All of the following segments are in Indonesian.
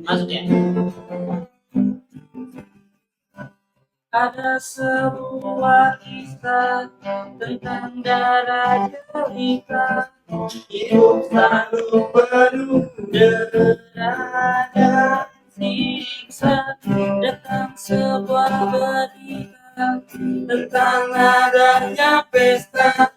Maksudnya ada sebuah kisah tentang darah cerita, hidup selalu penuh derada siksa. Datang sebuah berita tentang adanya pesta,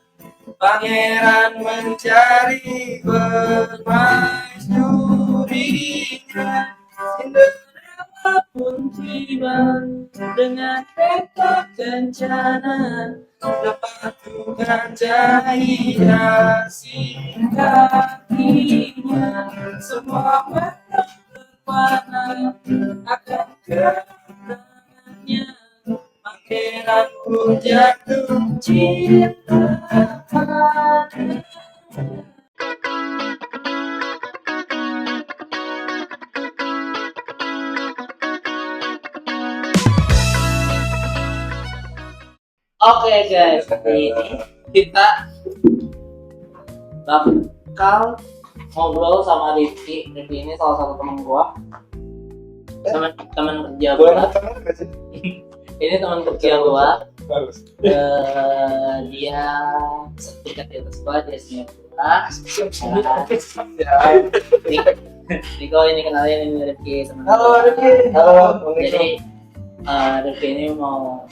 pangeran mencari permaisurinya. Cinderella pun tiba dengan peta kencana, lepaskan hiasi kakinya. Semua warna akan kedatangannya, pangeran pun jatuh cinta padanya. Oke guys, ini kita bakal ngobrol sama Rifki. Rifki ini salah satu teman gua, teman kerja gua. Ini teman kerja gua. Bagus. Dia setingkat di atas gua, dia senior gua. Niko ini kenalin, ini Rifki. Halo Rifki. Halo. Jadi Rifki ini mau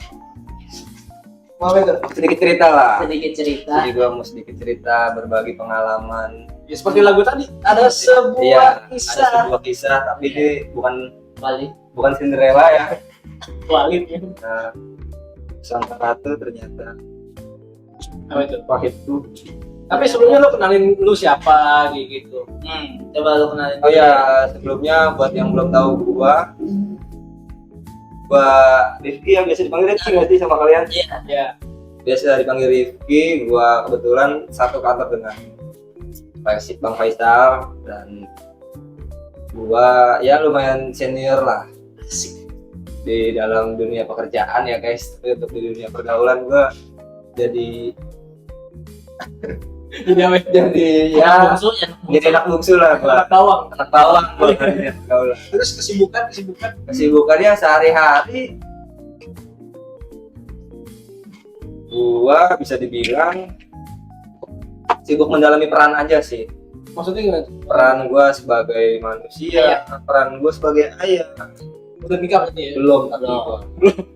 itu sedikit cerita lah. sedikit cerita. Jadi gua mau sedikit cerita, berbagi pengalaman. Ya seperti lagu tadi, ada sebuah Iya, kisah. ada sebuah kisah, tapi ini Balik bukan Cinderella ya. balik. Nah, sang ratu ternyata Apa itu? Pahit tuh. Tapi sebelumnya lo kenalin lu siapa gitu. Coba lu kenalin. Oh ya, sebelumnya buat yang belum tahu gua Rifki, yang biasa dipanggil Rifki nggak sih sama kalian? Iya. Ya. Biasa dipanggil Rifki. Gua kebetulan satu kantor dengan Bang Faisal, dan gua ya lumayan senior lah di dalam dunia pekerjaan ya guys. Tapi untuk di dunia pergaulan gua jadi Jadi ya bungsu, jadi anak bungsu lah gua. anak bawang. Anak bawang gua di dunia pergaulan. Terus kesibukan. Kesibukannya sehari-hari gua bisa dibilang sibuk mendalami peran aja sih. Maksudnya gimana? Peran gua sebagai manusia, peran gua sebagai ayah. Udah nikah berarti ya? Belum,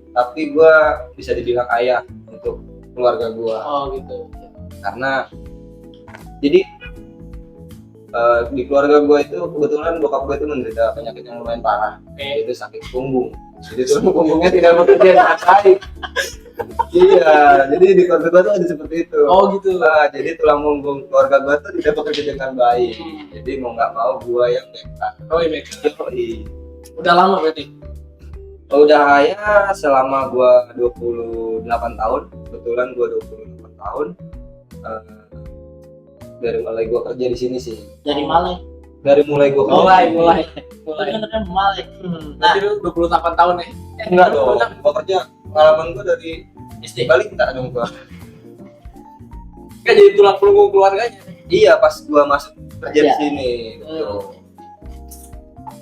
tapi gua bisa dibilang ayah untuk keluarga gua. Oh gitu. Karena jadi di keluarga gua itu kebetulan bokap gua itu menderita penyakit yang lumayan parah, yaitu sakit punggung. Jadi tulang punggungnya tidak bekerja dengan baik. Iya, jadi di keluarga gua tuh ada seperti itu. Oh gitu. Nah, jadi tulang punggung keluarga gua tuh tidak bekerja dengan baik. Jadi mau nggak mau gua yang backup. Oh iya. Yoi. Udah lama berarti. Udah ya selama gua 28 tahun, kebetulan gua 28 tahun. Dari mulai gua kerja di sini sih. Dari Malay. Dari mulai gua kerja. Mulai. Itu kan Malay. Nah, Berarti lu 28 tahun ya? Enggak dong. Gua kerja pengalaman gua dari SD. balik enggak dong gua. Kan jadi tulang punggung keluarganya. Iya, pas gua masuk kerja di Kerja. sini. Gitu.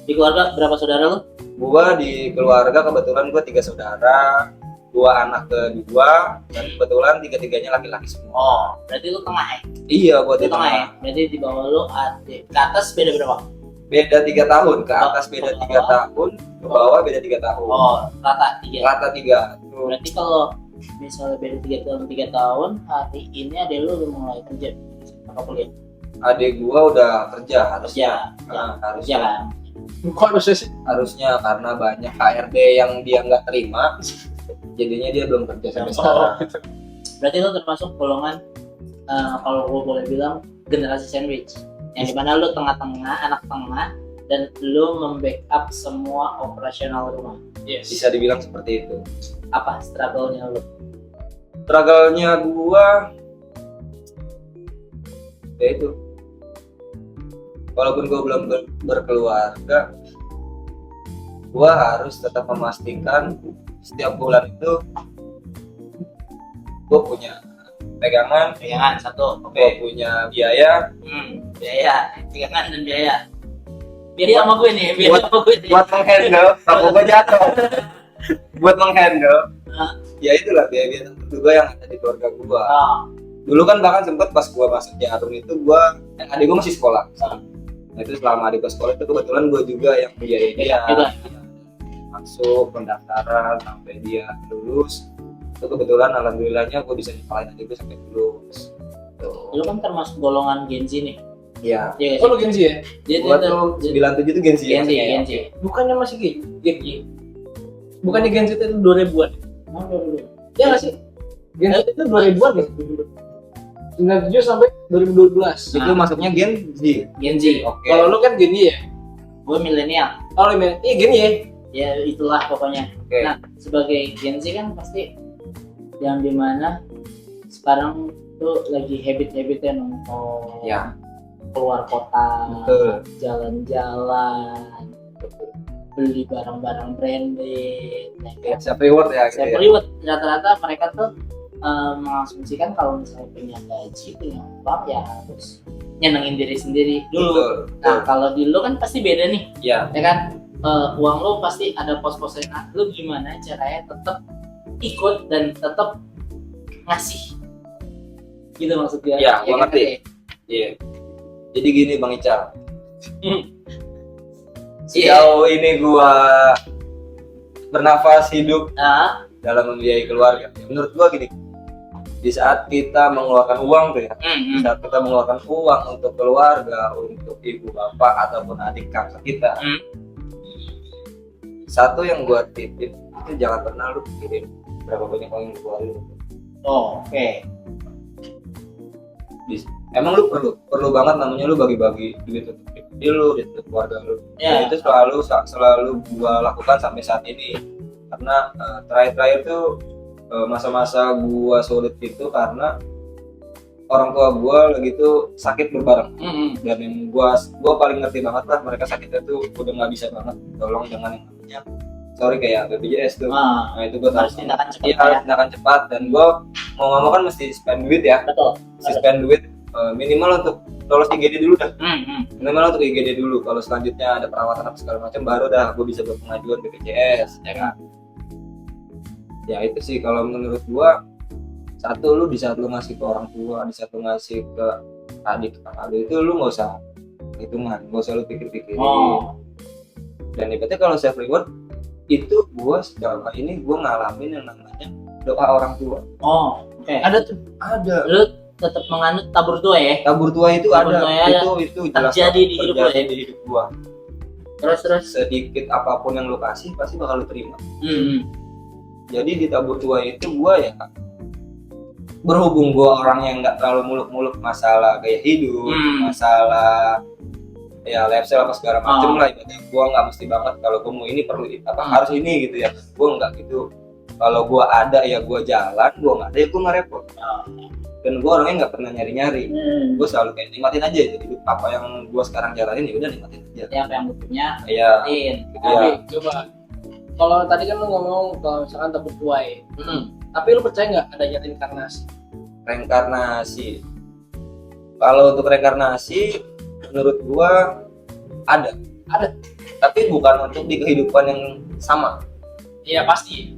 Di keluarga berapa saudara lu? Gua di keluarga kebetulan gua 3 saudara, gua anak kedua, dan kebetulan tiga-tiganya laki-laki semua. Oh, berarti lu tengah ya? Iya, gua Lu di tengah ya? tengah. Berarti di bawah lu adik. Ke atas beda berapa? Beda 3 tahun, ke atas beda Ke 3 bawah. tahun, ke bawah beda 3 tahun. Oh, rata 3. Rata 3. Berarti kalau misalnya beda 3 tahun, hari ini adek lu udah mulai kerja apa kuliah? Adik gua udah kerja harusnya. Kerja. Nah, Kerja harusnya. kan? Kok harusnya sih? Harusnya karena banyak HRD yang dia nggak terima, jadinya dia belum kerja sampai sekarang. gitu. Berarti lu termasuk golongan kalau gua boleh bilang generasi sandwich. Yang dimana lu tengah-tengah, anak tengah, dan lu membackup semua operasional rumah. Yes. Bisa dibilang seperti itu. Apa struggle-nya lu? Struggle-nya gua ya itu, walaupun gue belum berkeluarga, gue harus tetap memastikan setiap bulan itu gue punya pegangan, Pegangan satu, gue punya biaya, biaya, pegangan dan biaya. Biar sama gue nih, biar Buat- sama gue nih. buat menghandle rokok gue jatuh. Buat menghandle Hah? ya itulah biaya juga yang ada di keluarga gua. Oh, Dulu kan bahkan sempet pas gua masuk jarum itu adik gua masih sekolah. Nah itu selama adik gua sekolah itu kebetulan gua juga yang biayain dia juga. masuk pendaftaran sampai dia lulus. Itu kebetulan alhamdulillahnya gua bisa nyekolahin adik gua sampai lulus. Lu kan termasuk golongan Gen Z nih. Iya. Iya Oh lu Gen Z ya? Dia Gua tuh 97 tuh Gen Z. Gen Z, maksudnya ya. Gen Z. Bukannya masih Gen Y? Bukannya Gen Z itu 2000-an? Mau dulu. Ya nggak sih? Gen Z itu 2000-an ya? 97 sampai 2012. Itu masuknya Gen Z. Gen Z. Oke. Kalau lu kan Gen Y ya? Gue milenial. Oh lu iya Gen Y ya? Ya itulah pokoknya. Oke. Nah, sebagai Gen Z kan pasti yang dimana sekarang tuh lagi habit-habitnya nongkrong, Ya. keluar kota, Betul. jalan-jalan, beli barang-barang branded, kayak Self reward ya gitu saya ya. reward. Rata-rata mereka tuh mengasumsikan kalau misalnya punya gaji, punya uang ya harus nyenengin diri sendiri dulu. Betul. Nah kalau di lu kan pasti beda nih, Ya. ya kan? Uang lu pasti ada pos-posnya. Nah, lu gimana caranya tetap ikut dan tetap ngasih? Gitu maksudnya. Ya, gua kan, ngerti. Kak? Iya. Jadi gini Bang Ical. Hmm. Sejauh ini gua bernafas hidup Nah, dalam membiayai keluarga. Menurut gua gini, di saat kita mengeluarkan uang tuh ya, di saat kita mengeluarkan uang untuk keluarga, untuk ibu bapak ataupun adik kakak kita, Hmm. satu yang gua titip itu jangan pernah lu pikirin berapa banyak uang yang lu keluarin. oh, oke. Emang lu perlu banget namanya lu bagi-bagi duit untuk diri lu, duit untuk keluarga lu. Ya. Dan itu selalu gua lakukan sampai saat ini. Karena terakhir tuh masa-masa gua sulit itu karena orang tua gua lagi tuh sakit berbareng. Dan yang gua paling ngerti banget lah, mereka sakitnya tuh udah nggak bisa banget tolong dengan yang namanya kayak BPJS tuh. Nah, Nah itu gua harus tahu. tindakan cepat. Iya, harus tindakan cepat, dan gua mau ngomong kan mesti spend duit ya. Betul. Mesti spend duit minimal untuk lolos IGD dulu dah. Hmm. Minimal untuk IGD dulu. Kalau selanjutnya ada perawatan apa segala macam, baru dah gue bisa buat pengajuan BPJS, ya kan. Ya itu sih kalau menurut gua, satu, lu di saat lu ngasih ke orang tua, di saat lu ngasih ke adik kakak lu, itu lu nggak usah hitungan, nggak usah lu pikir-pikirin. Oh. Dan ibaratnya kalau self reward itu gua selama ini gua ngalamin yang namanya doa orang tua. Oh, oke. Ada tuh. Ada. Lu tetap menganut tabur tua ya? Tabur tua itu Tabur ada. tua ya, Itu jelas terjadi di hidup lu terjadi ya? di hidup gua. Terus. Sedikit apapun yang lu kasih pasti bakal lu terima. Hmm. Jadi di tabur tua itu gua ya, berhubung gua orang yang nggak terlalu muluk-muluk masalah gaya hidup, masalah ya lifestyle apa segala macem lah. Ibaratnya gua nggak mesti banget kalau gua mau ini perlu apa harus ini gitu ya. Gua nggak gitu. Kalau gua ada ya gua jalan, gua nggak ada ya gua nggak repot. Dan gua orangnya nggak pernah nyari-nyari. Gua selalu kayak nikmatin aja gitu. Apa yang gua sekarang jalanin ya udah nikmatin aja. Ya, apa yang lu punya, Ya, nikmatin. gitu Tapi ya. coba. Kalau tadi kan lu ngomong kalau misalkan tabur tua ya. Tapi lu percaya nggak adanya reinkarnasi? Reinkarnasi. Kalau untuk reinkarnasi, menurut gua ada. Tapi bukan untuk di kehidupan yang sama. Iya pasti.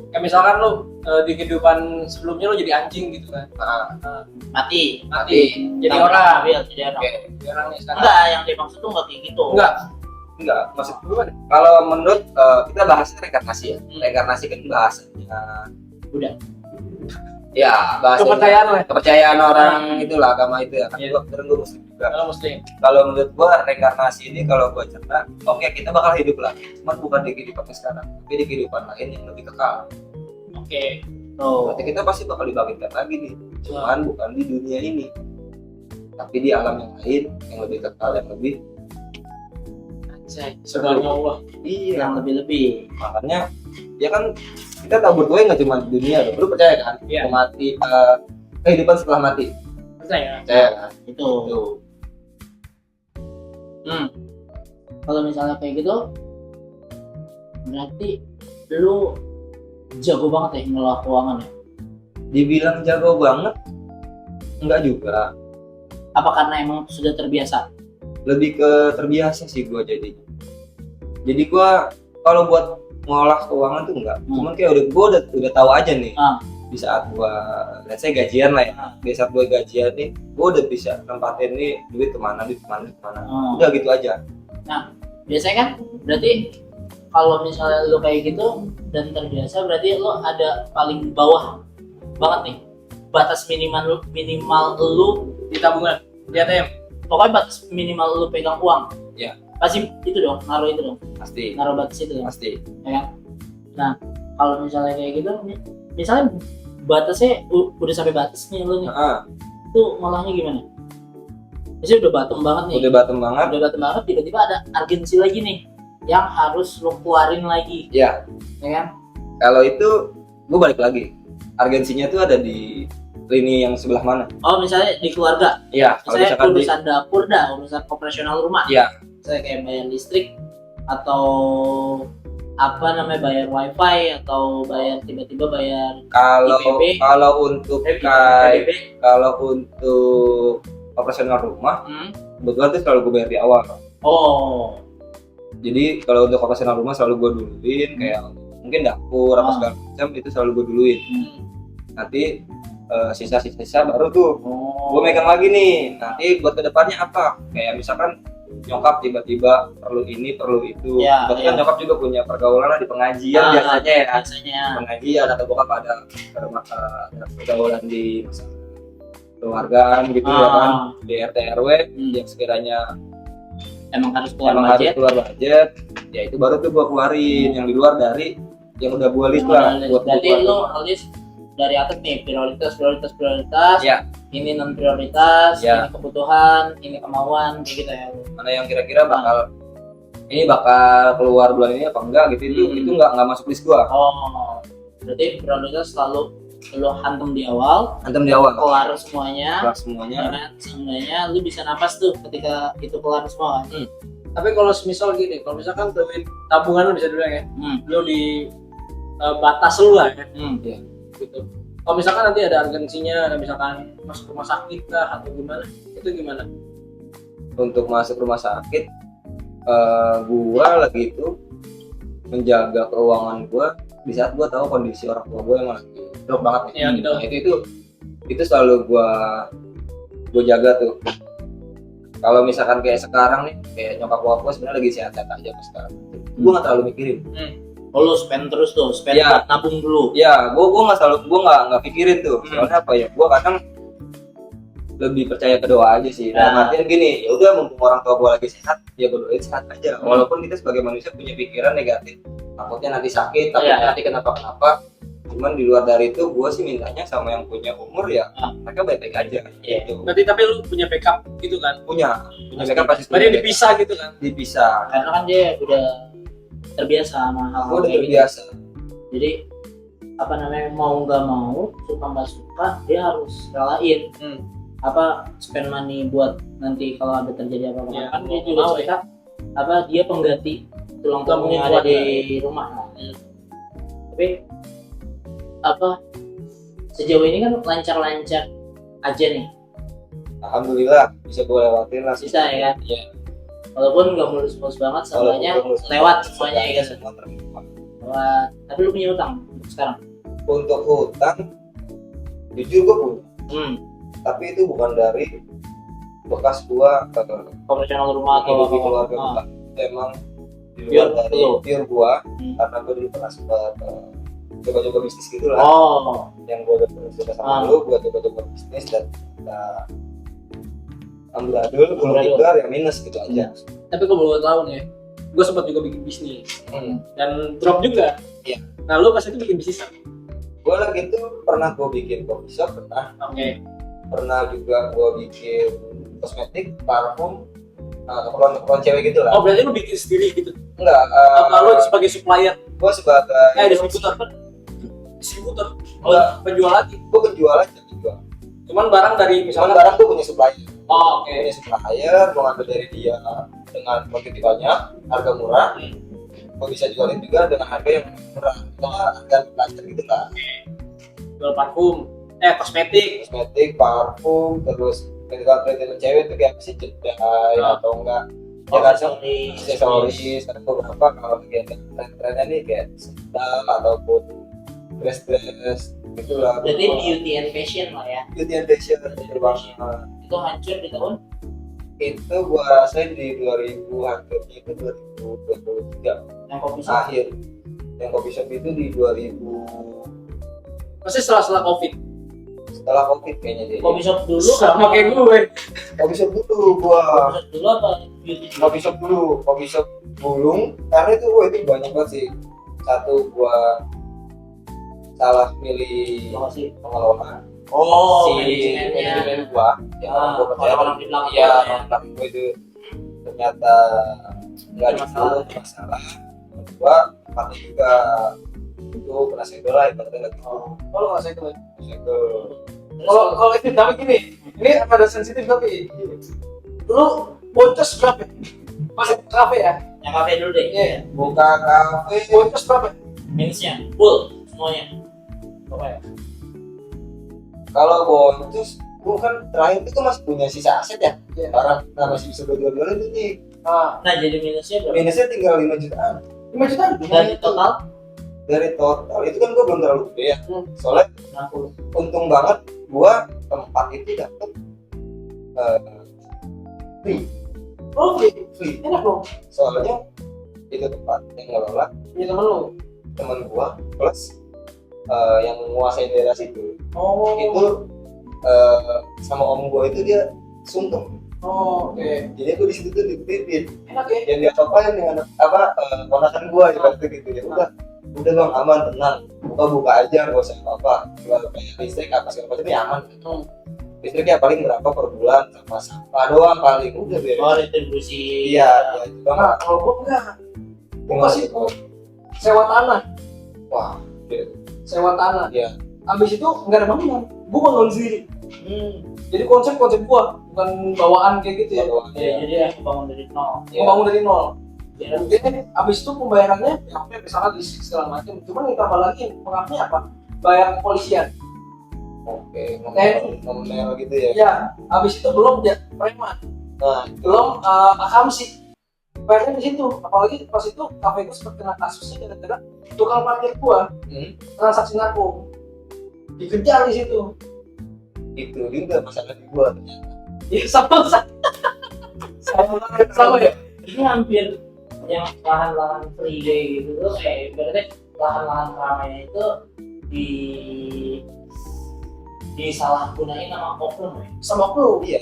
Kayak misalkan lu di kehidupan sebelumnya lu jadi anjing gitu kan. Mati. Jadi Tabrak orang. mobil, jadi orang. Oke. Jadi orang nih sekarang. Enggak, yang dimaksud tuh enggak kayak gitu. Enggak, maksud gua kalau menurut kita bahasnya reinkarnasi ya. Reinkarnasi kan bahasanya Udah. ya bahasa kepercayaan orang itulah, agama itu ya kan. Iya. Gua muslim juga. Kalau muslim. Kalau menurut gua reinkarnasi ini kalau gua cerita, oke kita bakal hidup lagi, cuman bukan di kehidupan sekarang, tapi di kehidupan lain yang lebih kekal. Oke. Tuh. Berarti kita pasti bakal dibangkitkan lagi nih, cuman bukan di dunia ini, tapi di alam yang lain yang lebih kekal, yang lebih Subhanallah. iya. Yang lebih-lebih. Makanya ya kan kita tabur tua nggak cuma di dunia loh. Lu percaya kan? Iya. Mati kehidupan setelah mati. Percaya. Percaya kan? Itu. Tuh. Kalau misalnya kayak gitu, berarti lu jago banget ya ngelola keuangan ya? Dibilang jago banget enggak juga. Apa karena emang sudah terbiasa? lebih ke terbiasa sih gue jadi gue kalau buat ngolah keuangan tuh enggak, cuman kayak udah tahu aja nih. Di saat gue let's say gajian lah ya, di saat gue gajian nih gue udah bisa tempatin nih duit kemana, udah gitu aja. Nah biasanya kan berarti kalau misalnya lu kayak gitu dan terbiasa, berarti lu ada paling bawah banget nih batas minimal lu Di tabungan, di ATM. pokoknya batas minimal lu pegang uang Ya. pasti itu dong, naruh itu dong, Pasti naruh batas itu dong, pasti ya kan? Nah kalau misalnya kayak gitu, misalnya batasnya udah sampai batas nih lu nih, itu ngolahnya gimana? Biasanya udah bottom banget nih, udah bottom banget, tiba-tiba ada urgensi lagi nih yang harus lu keluarin lagi, ya kan? kalau itu gue balik lagi, urgensinya tuh ada di lini yang sebelah mana. Oh misalnya di keluarga, Iya, kalau misalnya misalkan urusan dapur urusan operasional rumah, Iya. Misalnya kayak bayar listrik atau apa namanya, bayar wifi atau bayar tiba-tiba bayar IPB. kalau untuk PBB. kalau untuk operasional rumah kebetulan tuh selalu gue bayar di awal. Oh Jadi kalau untuk operasional rumah selalu gue duluin, kayak mungkin dapur apa segala macam itu selalu gue duluin. Nanti sisa baru tuh gue megang lagi nih. Nanti buat kedepannya apa? Kayak misalkan nyokap tiba-tiba perlu ini perlu itu. Kan nyokap juga punya pergaulan lah di pengajian biasanya ya. Pengajian atau bokap ada pergaulan di keluargaan gitu ya kan, di RT RW yang sekiranya emang harus keluar budget, ya itu baru tuh gua keluarin yang di luar dari yang udah gua list lah. Berarti lu list dari atas nih, prioritas ya. Ini non prioritas, ya. Ini kebutuhan, ini kemauan, kayak gitu ya. Mana yang kira-kira bakal keluar bulan ini apa enggak gitu, itu nggak masuk list gua. Oh berarti prioritas selalu lu hantam di awal, kelar semuanya, ya, semuanya lu bisa napas tuh ketika itu kelar semua. Tapi kalau misal gini, kalau misalkan duit tabungan lu bisa dulu ya, lu di batas lu lah ya, gitu. Kalau misalkan nanti ada urgensinya, ada misalkan masuk rumah sakit kah atau gimana, itu gimana? Untuk masuk rumah sakit, gua lagi itu menjaga keuangan gua di saat gua tahu kondisi orang tua gua yang lagi drop banget nih. Ya, gitu. Nah, itu selalu gua jaga tuh. Kalau misalkan kayak sekarang nih, kayak nyokap bokap gua sebenarnya lagi sehat-sehat aja pas sekarang. Gua nggak terlalu mikirin. Oh lu spend terus tuh, buat nabung dulu. Ya, gua nggak pikirin tuh. Soalnya apa ya? Gua kadang lebih percaya ke doa aja sih. Dalam artian gini, ya udah mumpung orang tua gua lagi sehat, ya gua doain sehat aja. Walaupun kita sebagai manusia punya pikiran negatif, takutnya nanti sakit, takutnya nanti kenapa-kenapa. Cuman di luar dari itu, gua sih mintanya sama yang punya umur ya, mereka baik-baik aja. Gitu. Berarti tapi lu punya backup gitu kan? Punya backup pasti. Berarti dipisah gitu kan? Dipisah. Karena kan dia udah terbiasa sama hal-hal. Gua udah terbiasa. Jadi apa namanya, mau nggak mau, suka nggak suka, dia harus relain. Spend money buat nanti kalau ada terjadi apa-apa, kan dia juga cerita dia pengganti tulang punggung yang ada di rumah. Tapi sejauh ini kan lancar-lancar aja nih. Alhamdulillah bisa gue lewatin lah. Bisa ya kan? Iya. Walaupun nggak mulus-mulus banget, semuanya lewat semuanya ya kan. Lewat. Tapi lu punya utang sekarang? Untuk hutang, jujur gue punya. Tapi itu bukan dari bekas gua operasional rumah atau keluarga gua. Emang di luar dari pure gua, karena gua dulu pernah sempat coba-coba bisnis gitu lah. Yang gua udah pernah cerita sama lu, gua coba-coba bisnis dan amburadul, belum keluar yang minus gitu aja. Tapi kalau boleh tahu nih, gua sempat juga bikin bisnis dan drop juga. Iya. Nah lu pas itu bikin bisnis apa? Gua lagi tuh pernah gua bikin coffee shop, pernah juga gua bikin kosmetik, parfum, keperluan cewek gitu lah. Oh berarti lu bikin sendiri gitu? Enggak. Lu sebagai supplier? Gua sebagai distributor. Enggak. Penjual lagi? Gua penjual aja. Cuman barang dari misalnya barang tuh punya supplier. Punya supplier, gua ngambil dari dia dengan kuantiti banyak, harga murah. Gua bisa jualin juga dengan harga yang murah. Itu harga pelajar gitu lah. Jual parfum, kosmetik, parfum, terus ketika treatment cewek itu kayak si jedai atau enggak ya kadang aksesoris kadang beberapa kalau lagi ada tren-trennya nih kayak sandal ataupun dress gitu lah. Jadi beauty and fashion lah ya. Beauty and fashion betul banget. Itu hancur di tahun Itu gua rasain di 2000 akhirnya itu 2023 yang kopi shop. akhir. Yang coffee shop itu di 2000 Pasti setelah covid. setelah covid kayaknya deh. Kopi shop dulu Sama kayak gue. Coffee shop dulu gua. Kopi shop dulu apa beauty shop? Coffee shop Bulung karena itu itu banyak banget sih. Satu gua salah milih Lokasi. pengelola Oh, si manajemennya. manajemen gua yang gua percaya orang-orang di belakang ya gua ya. orang gua itu ternyata nggak Masalah. masalah gua tempatnya juga itu kena segel lah ibaratnya lagi Kalau nggak saya kemarin. segel Kalau itu tapi gini, ini ada sensitif tapi lu boncos berapa? Pas kafe ya? Yang kafe dulu deh. Iya. buka kafe Boncos berapa? Minusnya full semuanya. Apa ya? kalau boncos gua kan terakhir itu masih punya sisa aset ya Iya. barang nah masih bisa gua jual-jualin itu nih Ah, Nah, jadi minusnya berapa? minusnya tinggal 5 jutaan 5 juta. Dari total dari total itu kan gua belum terlalu gede ya soalnya 60. untung banget gua tempat itu dapet free Oh, free enak dong. soalnya itu tempat yang ngelola Punya temen lu. teman gua plus yang menguasai daerah situ Oh. itu sama om gua itu dia sungkem Oh, oke. jadi aku di situ tuh dititipin Enak ya? yang dia copain dengan ponakan gua seperti gitu ya udah bang aman tenang buka aja nggak usah apa jual kayak listrik apa segala macam ya aman listriknya paling berapa per bulan sama sampah doang paling udah beres. Oh, retribusi. Iya itu Nah, banget kalau gua enggak. Gua kasih Gimana? sewa tanah. Wah iya. Sewa tanah. Iya. Habis itu nggak ada bangunan. Gua bangun sendiri. Jadi konsep gua bukan bawaan kayak gitu ya. Jadi aku bangun dari nol. Gua bangun dari nol. Ya, Jadi abis itu pembayarannya ya oke misalnya listrik segala macam. Cuman ditambah lagi pengapnya apa? Bayar kepolisian. Oke, TNI. nominal gitu ya. Ya, abis itu belum preman, Nah, belum akamsi. Bayarnya di situ. Apalagi pas itu kafe gue sempat kena kasusnya gara-gara tukang parkir gua transaksi narko. Dikejar di situ. itu juga masalah di gua ternyata. Ya sama ya. ini hampir yang lahan-lahan free day gitu tuh berarti lahan-lahan ramainya itu disalahgunain sama oknum ya. Sama lu. Iya,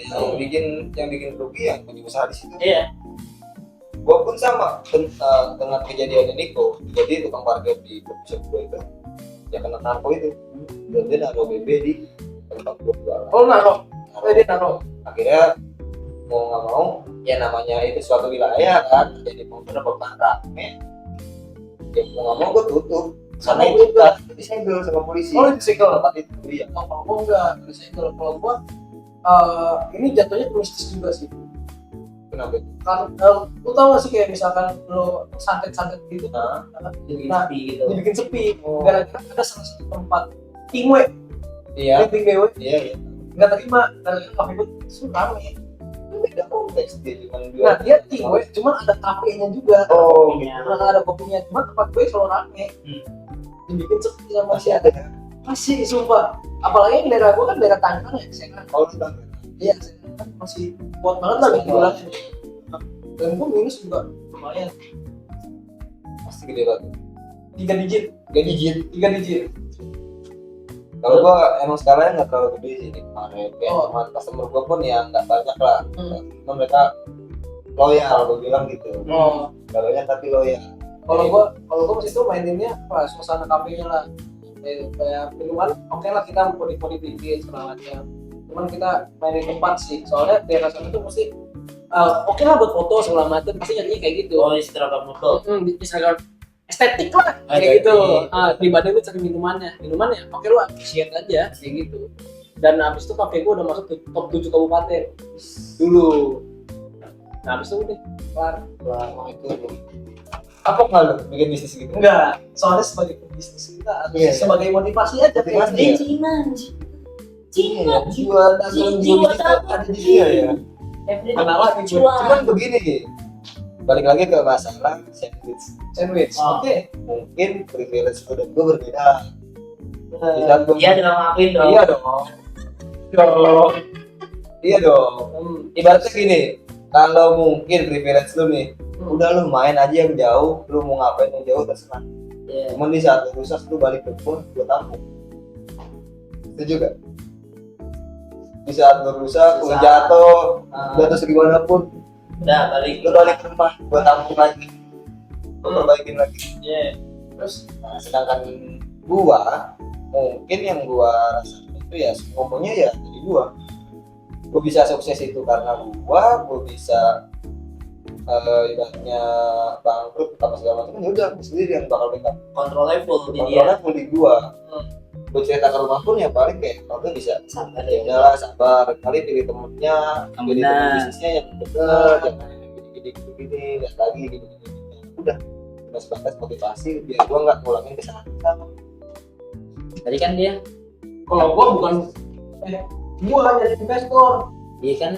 yang bikin rugi yang punya usaha di situ. Iya. Gua pun sama dengan kejadian ini kok. Jadi tukang parkir di coffee shop gua itu ya kena narko itu. Dan dia naruh BB di tempat gua jualan. Oh naro. Dia naro. Akhirnya mau nggak mau ya namanya itu suatu wilayah kan jadi beberapa rame ya mau nggak mau gue tutup karena itu udah disegel sama polisi. Oh disegel. Tempat itu iya. Kalau gua enggak disegel. Kalau gua ini jatuhnya mistis juga sih. Kenapa? Kan lu tau gak sih kayak misalkan lu santet gitu Jadi Nah, sepi gitu. dibikin sepi gara-gara ada salah satu tempat tingwe Iya. tingwe Iya. nggak terima gara-gara kafe gue itu rame. Beda konteks dia cuma Nah dia tingwe cuman ada kafenya juga. Oh, Iya. Nah, ada kopinya cuma tempat gue selalu rame. Dibikin sepi sama masih ada ya? masih sumpah. Apalagi daerah gue kan daerah Tangerang ya, saya kan. Oh, lu tahu. Iya, saya kan masih kuat banget lah gitu jualannya. Dan gue minus juga lumayan Pasti gede banget. 3 digit. 3 digit. Kalau gua emang skalanya nggak terlalu gede sih nih kemarin. Kayak Oh. teman customer gua pun yang nggak banyak lah. Cuma mereka loyal, gua bilang gitu. Oh, Nggak banyak tapi loyal. kalau gua pas itu maininnya pas suasana kafenya lah. Kayak minuman, oke lah kita body dikit segala macam. Cuman kita mainin tempat sih, soalnya daerah sana tuh mesti oke lah buat foto segala macam, pasti jadinya kayak gitu. Oh, Instagram foto. Di Instagram estetik lah kayak Estetik. gitu. Dibanding lu cari minumannya oke lu appreciate aja kayak gitu. Dan abis itu kafe gua udah masuk ke top 7 kabupaten dulu. Nah abis itu udah kelar. Wah, itu kapok nggak lu bikin bisnis gitu? Enggak, soalnya sebagai pebisnis kita harus Iya. sebagai motivasi aja. Motivasi. kayak Iya. gitu. Iya, jiwa dagang jiwa bisnis dagang. ada di dia ya. Everything Kenal lagi gue. cuan. Cuman begini nih, balik lagi ke masalah sandwich. Oh. Oke, mungkin privilege lu dan gue berbeda. Di saat gua- Iya dong, ngakuin dong. Iya dong. Iya dong. Ibaratnya gini, kalau mungkin privilege lu nih, udah lu main aja yang jauh, lu mau ngapain yang jauh terserah. Iya. Cuman di saat lu rusak lu balik ke gua tampung. Setuju gak? Di saat lu rusak, lu Susah. jatuh, Ah. jatuh segimana pun, Udah balik. lu balik ke rumah, gua tampung lagi, gua perbaikin lagi. Iya. Terus, nah, sedangkan gua, mungkin yang gua rasain itu ya semuanya ya dari gua bisa sukses itu karena gua bisa ibaratnya bangkrut apa segala macam, ya udah gua sendiri yang bakal backup. Kontrolnya full di dia. Kontrolnya full di gua. Gua cerita ke rumah pun ya paling kayak kalau bisa Sabar ya ya. udahlah sabar, kali pilih temennya, Yang pilih benar. temen bisnisnya yang bener, jangan gini lihat lagi gini udah sebatas motivasi biar gua nggak ngulangin kesalahan. Tadi kan dia, Kalau gua bukan gua jadi investor. dia kan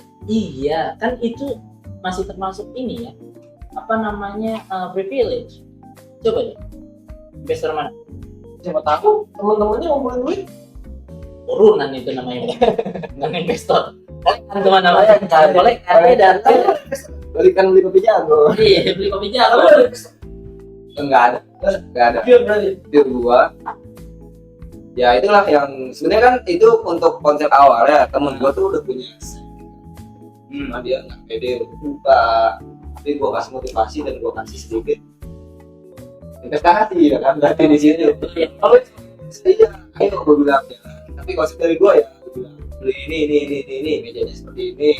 kan itu masih termasuk ini ya. Apa namanya privilege. Coba deh. Investor mana? Siapa tahu teman-temannya ngumpulin duit. Turunan itu namanya. Bukan investor. Kan kemana-mana. Boleh kan dan Balikan beli kopi jago. iya beli kopi jago. Enggak ada Pure berarti. pure gua. Ya itulah yang sebenarnya kan itu untuk konsep awal ya, temen gua tuh udah punya cuma dia nggak pede untuk buka, tapi gua kasih motivasi dan gua kasih sedikit investasi ya kan, berarti di situ kalau iya ayo gua bilang ya, tapi konsep dari gua ya gua bilang beli ini mejanya seperti ini,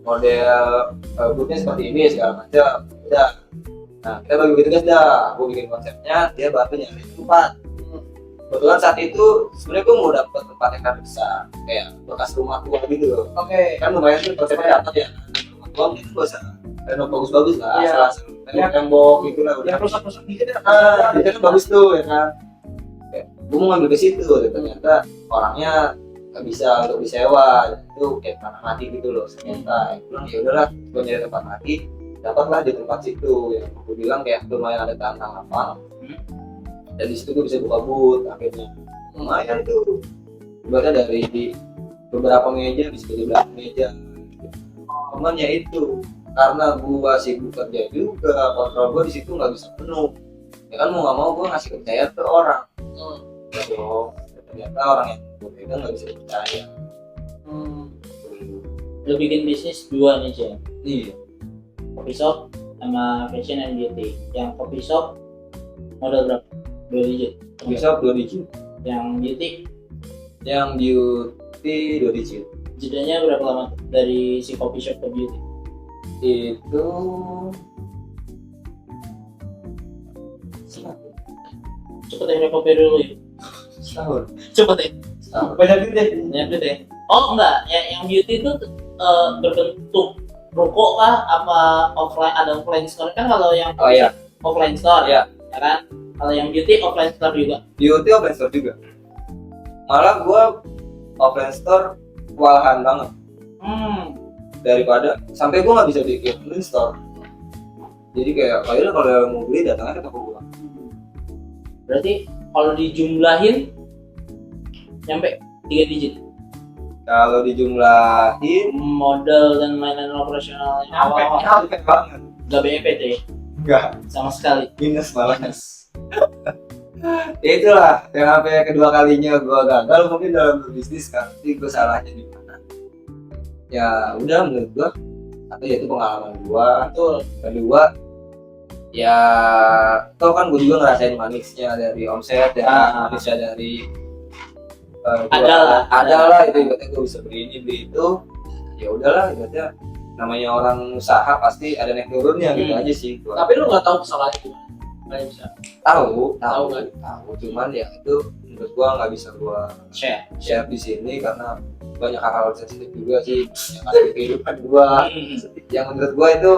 model bootnya seperti ini segala macam udah. Nah kita bagi tugas dah, gua bikin konsepnya, dia bantu nyari tempat. Kebetulan saat itu sebenarnya gue mau dapet tempat yang kan besar, kayak bekas rumah tua gitu loh. Oke. Kan lumayan tuh konsepnya dapat ya. Rumah tua itu bisa renov bagus-bagus lah, Iya. asal tembok gitu lah udah. Yang rusak-rusak dikit ya. Itu kan bagus tuh ya kan. Gue mau ngambil ke situ, ternyata orangnya nggak bisa untuk disewa, itu kayak tanah mati gitu loh. Ternyata gue bilang ya udahlah, gue nyari tempat lagi, dapatlah di tempat situ yang gue bilang kayak lumayan ada tanah lapang. Dan di situ gue bisa buka booth akhirnya lumayan tuh ibaratnya dari beberapa meja bisa jadi berapa meja. Cuman ya itu karena gua sibuk kerja juga, kontrol gua di situ nggak bisa penuh ya kan, mau nggak mau gua ngasih kepercayaan ke orang. Ya dong, ternyata orang yang gua pegang nggak bisa dipercaya. Lu bikin bisnis dua nih Jen. Iya, Coffee shop sama fashion and beauty. Yang coffee shop modal berapa? 2 digit. bisa 2 digit, Yang beauty yang beauty 2 digit jedanya berapa lama tuh? Dari si coffee shop ke beauty? itu Cepet ya kopi dulu ya. setahun. Cepet ya. Banyak duit deh. Banyak duit ya. Oh enggak, yang beauty itu berbentuk ruko kah? Apa offline, ada offline store kan? Kalau yang Oh iya, offline store Iya. ya kan? Kalau yang beauty offline store juga. beauty offline store juga. Malah gua offline store kewalahan banget daripada sampai gua nggak bisa bikin online store. Jadi kayak kayaknya kalau mau beli datangnya ke toko gua. Berarti kalau dijumlahin nyampe 3 digit. Kalau dijumlahin Modal dan lain-lain operasionalnya awal-awal capek banget. nggak BEP tuh ya? Enggak, Sama sekali. minus malah. Ya itulah yang sampai kedua kalinya gua gagal mungkin dalam berbisnis kan. Tapi gua salahnya di mana? Ya udah menurut gua satu yaitu pengalaman gua, Betul. kedua ya tau kan gue juga ngerasain manisnya dari omset ya, manisnya dari ada lah itu ibaratnya gue bisa beli ini beli itu, ya udahlah ibaratnya namanya orang usaha pasti ada naik turunnya gitu aja sih gua. Tapi lu nggak tahu kesalahan itu. Nggak bisa. tahu kan? tahu cuman ya itu menurut gua nggak bisa gua share di sini karena banyak hal-hal sensitif juga sih yang ada di kehidupan gua. Yang menurut gua itu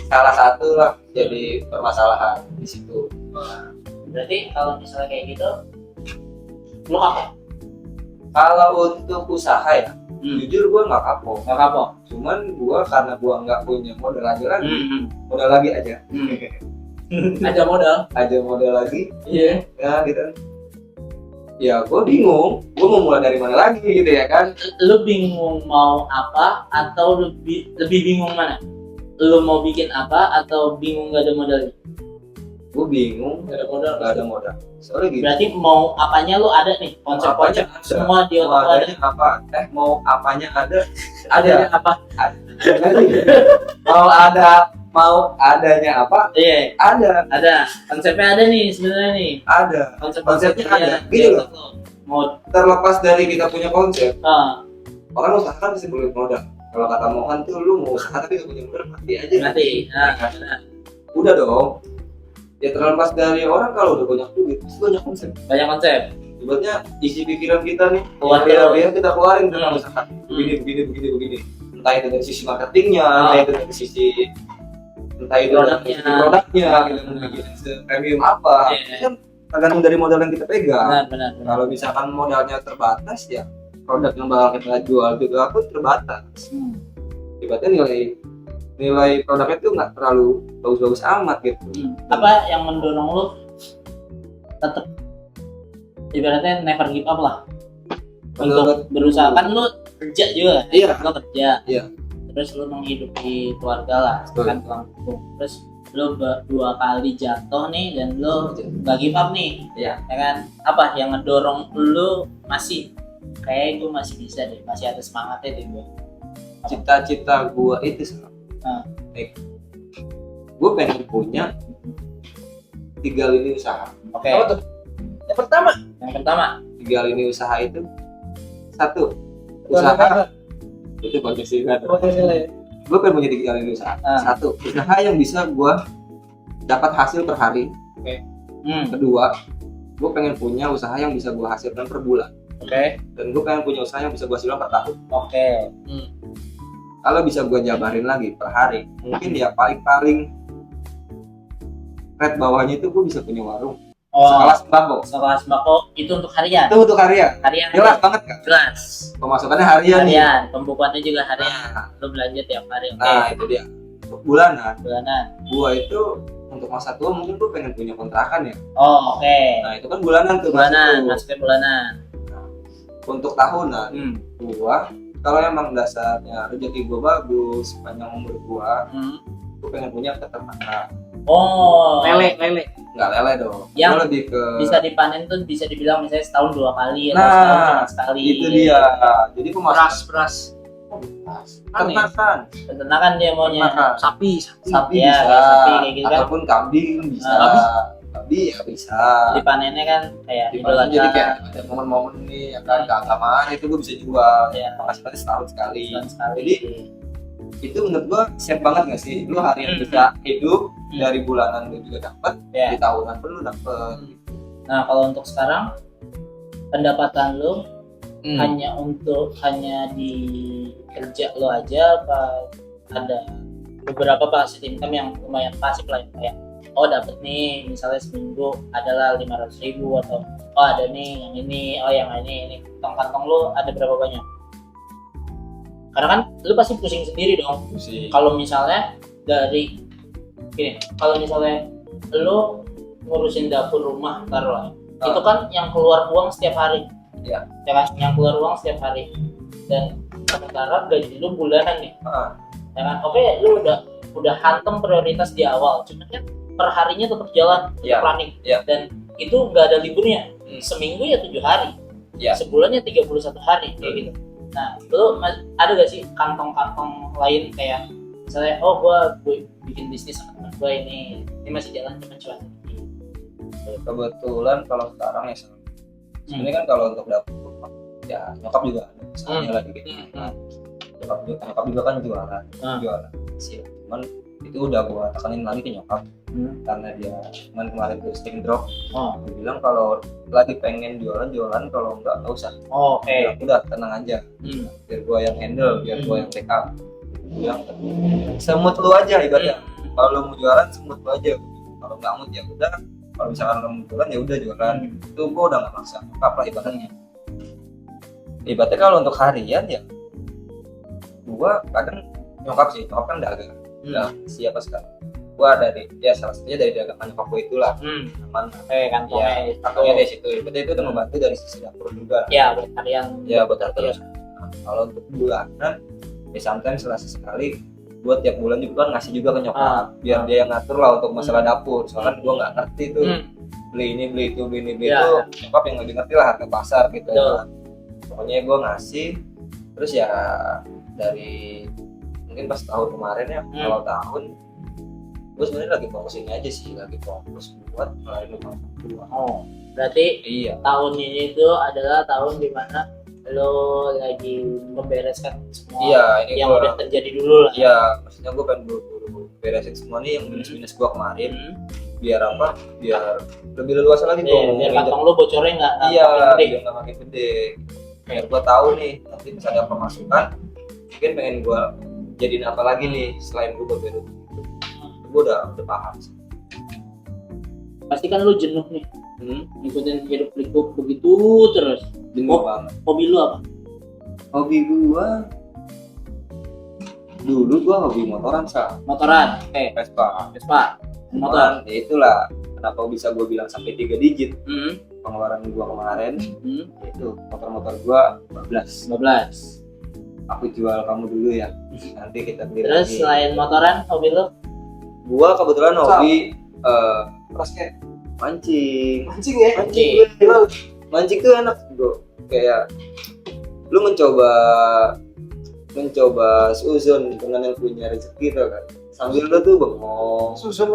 salah satu lah jadi permasalahan di situ. Berarti kalau misalnya kayak gitu, lu apa? Kalau untuk usaha ya, jujur gue nggak kapok. Nggak kapok. Cuman gue karena gue nggak punya modal lagi aja. Ada modal. Aja modal lagi. Iya. Ya gitu. Ya gue bingung. Gue mau mulai dari mana lagi gitu ya kan? Lu bingung mau apa atau lebih bingung mana? Lu mau bikin apa atau bingung gak ada modalnya? Gue bingung. Nggak ada modal. Gak ada modal. Soalnya gitu. Berarti mau apanya lu ada nih, konsep-konsep Apanya ada. semua di otak lu ada. Adanya apa? Mau apanya ada? Ada apa? Mau adanya apa? Iya, Ada. konsepnya ada nih sebenarnya nih. Ada. Konsepnya ada. Gini loh. Mau Terlepas dari kita punya konsep, ah, orang usaha kan bisa beli modal. Kalau kata Mohan tuh lu mau usaha tapi gak punya modal mati aja. nanti. Nah, Udah dong. Ya terlepas dari orang kalau udah banyak duit, pasti banyak konsep. banyak konsep. Ibaratnya isi pikiran kita nih, Keluar biar kita keluarin tentang usaha. Hmm. Begini. Entah itu dari sisi marketingnya, entah itu dari sisi produknya, gitu, mau bikin premium apa. Iya. Kan tergantung dari modal yang kita pegang. Benar. Kalau misalkan modalnya terbatas ya produk yang bakal kita jual juga pun terbatas. Ibaratnya nilai produknya itu nggak terlalu bagus-bagus amat gitu. Apa yang mendorong lu tetap ibaratnya never give up lah untuk berusaha? Kan lu kerja juga, Iya. lu kerja, Iya. terus lu menghidupi keluarga lah, Betul. kan tulang punggung. Terus lu 2 kali jatuh nih dan lu gak give up nih, Iya. ya kan? Apa yang ngedorong lu masih kayak gue masih bisa deh, masih ada semangatnya deh gue. Cita-cita gua itu sama. Gue pengen punya 3 lini usaha. Oke. Apa tuh? Yang pertama. Yang pertama, 3 lini usaha itu, 1 usaha itu kondisi kan. Gue pengen punya 3 lini usaha. 1 usaha yang bisa gue dapat hasil per hari. Kedua, gue pengen punya usaha yang bisa gue hasilkan per bulan. Oke. Dan gue pengen punya usaha yang bisa gue hasilkan per tahun. Oke. Kalau bisa gue jabarin lagi per hari, mungkin ya paling rate bawahnya itu gue bisa punya warung. Sekelas sembako. Sekelas sembako itu untuk harian. Itu untuk harian. Harian. Jelas banget kan? Jelas. Pemasukannya harian. Harian. Pembukuannya juga harian. Nah, Lu belanja tiap hari. Oke. nah itu dia. Untuk bulanan, Bulanan. gua itu untuk masa tua mungkin gua pengen punya kontrakan ya. Oh, oke. Nah itu kan bulanan tuh. Bulanan, masuk. masuknya bulanan. Untuk tahunan, gua kalau emang dasarnya rezeki gua bagus, panjang umur gua pengen punya peternakan. Oh. Lele. Nggak lele dong. Yang Gua lebih ke bisa dipanen tuh bisa dibilang misalnya setahun 2 kali atau Nah, setahun cuma sekali. itu dia. Jadi pemasukan Beras. peternakan. Peternakan dia maunya. Peternakan. Sapi. Sapi Ya, bisa, kayak sapi kayak gitu kan. ataupun kambing bisa. Babi? Babi ya bisa. Dipanennya kan kayak Idul Dipanen jadi Adha. kayak ada momen-momen nih ya kan keagamaan itu gue bisa jual. Iya. Penghasilannya setahun sekali. Setahun sekali. Jadi itu menurut gue siap banget nggak sih? Lu harian bisa hidup dari bulanan lu juga dapat, Ya. di tahunan pun lu dapat. Nah, kalau untuk sekarang pendapatan lu hanya di kerja lo aja apa ada beberapa passive income yang lumayan pasif lah ya, kayak dapet nih misalnya seminggu adalah 500.000 atau ada nih yang ini yang ini kantong lo ada berapa banyak? Karena kan lu pasti pusing sendiri dong kalau misalnya kalau misalnya lu ngurusin dapur rumah taruh itu kan yang keluar uang setiap hari. Ya kan, yang keluar uang setiap hari dan sementara gaji lu bulanan nih. Ya kan, oke, lu udah hantem prioritas di awal, cuman kan per harinya tetap jalan, tetap running. Dan itu nggak ada liburnya. Seminggu ya 7 hari, sebulannya 31 hari kayak gitu. Nah, lu ada gak sih kantong-kantong lain kayak misalnya gue bikin bisnis sama teman gue ini masih jalan cuma cuan. Kebetulan kalau sekarang ya sebenarnya kan kalau untuk dapur ya nyokap juga ada misalnya lagi gitu. Nyokap juga kan jualan sih, cuman itu udah gua tekanin lagi ke nyokap karena dia kemarin tuh sting drop. Dia bilang kalau lagi pengen jualan kalau nggak usah. Udah tenang aja, biar gua yang handle, biar gua yang backup. Bilang semut lu aja ibaratnya, kalau lu mau jualan semut lu aja, kalau nggak mood ya udah. Kalau misalkan lo jualan ya udah jualan, itu gue udah nggak maksa, apa ibaratnya. ibaratnya kalau untuk harian ya gua kadang nyokap kan udah siapa sekarang gua dari ya salah satunya dari dagangan nyokap gua itulah aman kantongnya kantongnya dari situ berarti itu udah membantu dari sisi dapur juga ya buat harian ya buat terus. Nah, kalau untuk bulanan ya sometimes sekali buat tiap bulan juga kan ngasih juga ke nyokap biar dia yang ngatur lah untuk masalah dapur soalnya gua nggak ngerti tuh beli ini beli itu nyokap yang lebih ngerti lah harga pasar gitu. Pokoknya gua ngasih terus ya dari mungkin pas tahun kemarin ya awal tahun gue sebenarnya lagi fokus ini aja sih lagi fokus buat ngelarin rumah tua. Berarti Iya. tahun ini itu adalah tahun dimana lo lagi membereskan semua ini yang udah terjadi dulu lah. Iya, maksudnya gue pengen buru-buru beresin semua nih yang minus-minus gue kemarin biar apa? Biar lebih leluasa lagi gue biar kantong lo bocornya nggak biar nggak makin gede. Biar gue tahu nih nanti misalnya ada pemasukan mungkin pengen gue jadiin apa lagi nih selain gue berbeda. Gue udah paham sih. Pasti kan lu jenuh nih ngikutin hidup pikuk begitu terus. Jenuh banget. Hobi lu apa? Hobi gua dulu hobi motoran Motoran. Vespa Motor. Ya itulah kenapa bisa gua bilang sampai 3 digit pengeluaran gua kemarin itu motor gua 15. Aku jual kamu dulu ya nanti kita beli Terus lagi. selain motoran hobi lu? Gua kebetulan hobi basket mancing ya mancing tuh enak bro kayak lu mencoba seuzon dengan yang punya rezeki tuh kan sambil lu tuh bengong susun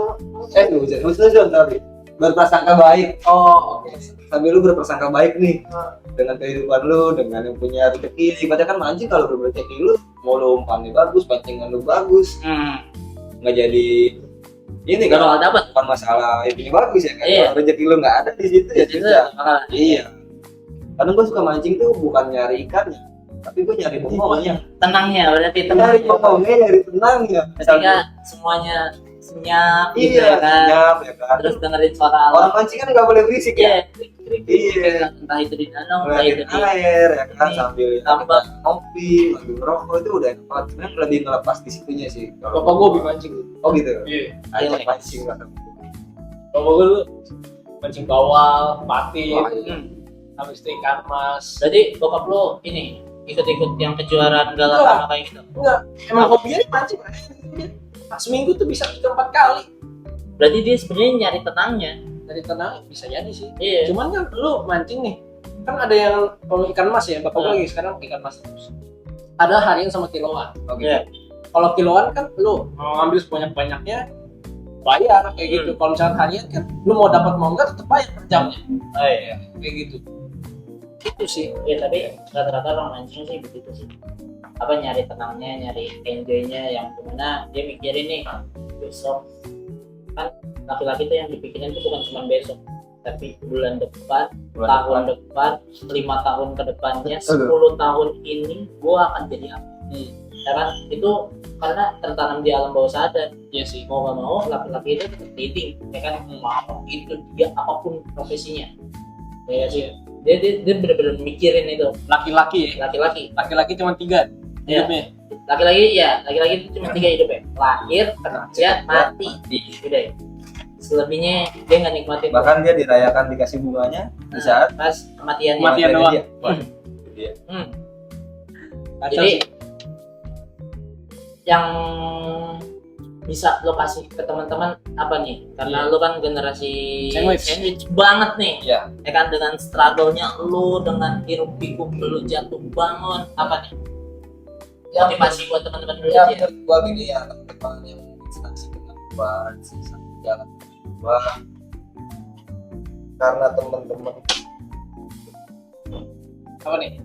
tapi berprasangka baik oke. sambil lu berprasangka baik nih dengan kehidupan lu dengan yang punya rezeki ibaratnya kan mancing kalau berrezeki lu mau lu umpannya bagus pancingan lu bagus nggak jadi ini kan bakal dapat bukan masalah ini bagus ya kan kalau rezeki lu nggak ada di situ ya susah. Iya kadang gue suka mancing tuh bukan nyari ikannya tapi gue nyari bongongnya tenangnya berarti nyari bongongnya nyari tenangnya ketika semuanya senyap gitu iya ya kan senyap ya kan terus dengerin suara alam orang mancing kan nggak boleh berisik ya iya entah itu di danau entah ngeliatin itu di air ya kan ini, sambil tambak. kita ngopi sambil ngerokok itu udah enak banget sebenarnya lebih ngelepas di situnya sih bapak gue hobi mancing oh gitu iya ajak mancing lah bapak gue dulu mancing bawal patin iya. habis itu ikan mas jadi bokap lo ini ikut-ikut yang kejuaraan galak sama kayak gitu enggak emang hobinya mancing seminggu tuh bisa 3-4 kali berarti dia sebenarnya nyari tenangnya dari tenang bisa jadi sih iya cuman kan lu mancing nih kan ada yang kalau ikan mas ya bapak gue lagi sekarang ikan mas terus ada harian sama kiloan oh gitu kalau kiloan kan lu mau ngambil sebanyak-banyaknya bayar kayak gitu kalau misalnya harian kan lu mau dapat mau enggak tetap bayar per jamnya iya kayak gitu itu sih ya tapi rata-rata orang mancing sih begitu sih apa nyari tenangnya nyari enjoynya yang dimana dia mikirin nih besok kan laki-laki tuh yang dipikirin tuh bukan cuma besok tapi bulan depan tahun depan 5 tahun ke depannya 10 tahun ini gua akan jadi apa ya kan itu karena tertanam di alam bawah sadar iya sih mau gak mau laki-laki itu tetap leading ya kan mau itu dia apapun profesinya ya sih dia benar-benar mikirin itu laki-laki cuma 3 hidupnya laki-laki itu cuma 3 hidupnya lahir kerja mati udah selebihnya dia nggak nikmatin bahkan dia dirayakan dikasih bunganya di saat pas kematian doang dia. Jadi yang bisa lo kasih ke teman-teman apa nih? Karena lo kan generasi sandwich banget nih. Iya. Ya kan dengan struggle-nya lo dengan hiruk pikuk lo jatuh bangun apa nih? Motivasi buat teman-teman dulu Ya, aja. gua gini ya, teman-teman yang instansi dengan gua sisa jalan gua karena teman-teman apa nih?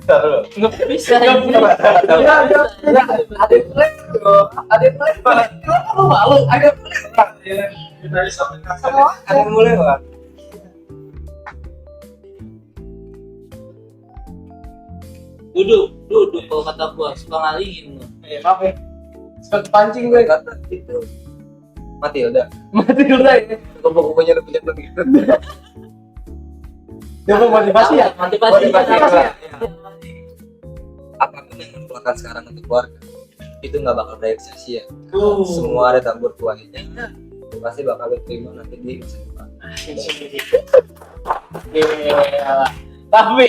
taruh Nggak bisa. ada yang mulai Lu malu? Ada Pak. Duduk kalau kata gua suka ngalingin lo. maaf ya. Suka pancing gue. Kata itu Matilda Mati dulu ya. kupu-kupunya udah punya begitu Coba motivasi ya. Motivasi. Apapun yang lu lakukan sekarang untuk keluarga itu nggak bakal berakhir sia-sia. Oh. Semua ada tabur tuanya, pasti bakal lu terima nanti di masa depan. Iya. Tapi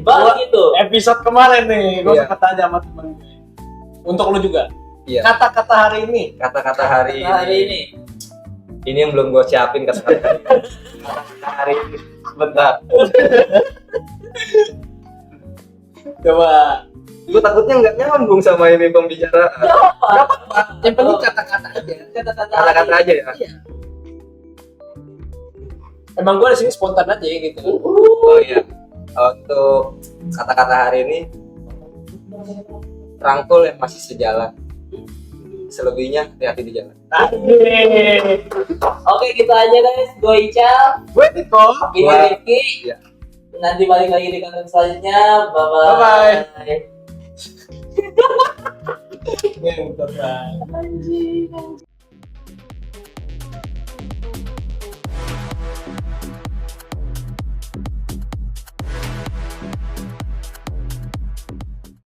Bang gitu. episode kemarin nih, gue Iya. sempat tanya sama temen gue. Untuk lu juga. Iya. Kata-kata hari ini. Kata-kata hari ini. ini yang belum gue siapin kata-kata hari ini. Bentar. Coba. Gue takutnya nggak nyambung sama ini pembicaraan. Yang penting kata-kata aja. Kata-kata aja ya. Iya. Emang gue di sini spontan aja gitu. Oh iya. Untuk kata-kata hari ini, rangkul yang masih sejalan. Selebihnya hati-hati di jalan. Oke, gitu aja guys. Gue Ica, Gue Tiko. ini Gua- Rifki. Iya. Nanti balik lagi di konten selanjutnya. Bye-bye. Bye. Anjing.